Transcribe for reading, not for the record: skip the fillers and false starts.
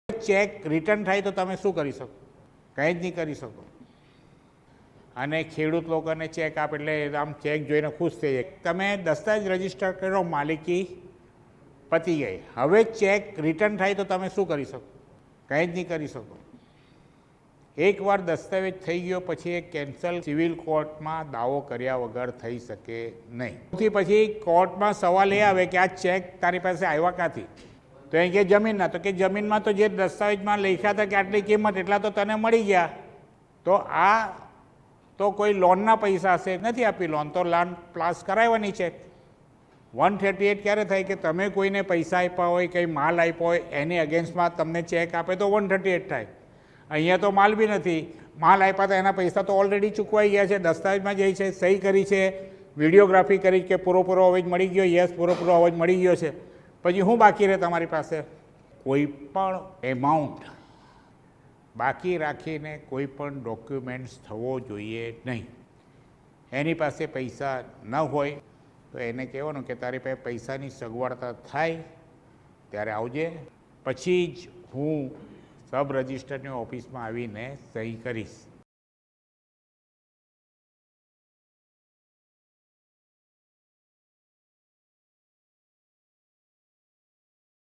Cheque return થાય તો તમે શું કરી શકો? કંઈ જ નહીં કરી શકો. અને ખેડૂત લોકોને ચેક આપે એટલે આમ ચેક જોઈને ખુશ થઈ જાય. તમે દસ્તાવેજ રજીસ્ટર કરો, માલિકી પતી ગઈ. હવે ચેક રિટર્ન થાય તો તમે શું કરી શકો? કંઈ જ નહીં કરી શકો. એકવાર દસ્તાવેજ થઈ ગયો પછી એ કેન્સલ સિવિલ કોર્ટમાં દાવો કર્યા વગર થઈ શકે નહીં. પછી કોર્ટમાં સવાલ એ આવે કે આ ચેક તારી પાસે આવ્યા ક્યાંથી? તો એ કે જમીનના. તો કે જમીનમાં તો જે દસ્તાવેજમાં લખ્યા હતા કે આટલી કિંમત એટલા તો તને મળી ગયા. તો આ તો કોઈ લોનના પૈસા હશે, નથી આપી લોન, તો લોન પાસ કરાવવાની ચેક. 138 ક્યારે થાય કે તમે કોઈને પૈસા આપ્યા હોય, કંઈ માલ આપ્યો હોય, એની અગેન્સ્ટમાં તમને ચેક આપે તો 138 થાય. અહીંયા તો માલ બી નથી, માલ આપ્યા હતા એના પૈસા તો ઓલરેડી ચૂકવાઈ ગયા છે, દસ્તાવેજમાં જઈ છે, સહી કરી છે, વિડીયોગ્રાફી કરી કે પૂરો અવાજ મળી ગયો, યસ પૂરો અવાજ મળી ગયો છે. પછી શું બાકી રહે તમારી પાસે? કોઈ પણ એમાઉન્ટ બાકી રાખીને કોઈ પણ ડોક્યુમેન્ટ્સ થવો જોઈએ નહીં. એની પાસે પૈસા ન હોય તો એને કહેવાનું કે તારી પાસે પૈસાની સગવડતા થાય ત્યારે આવજે, પછી જ હું સબ રજિસ્ટરની ઓફિસમાં આવીને સહી કરીશ.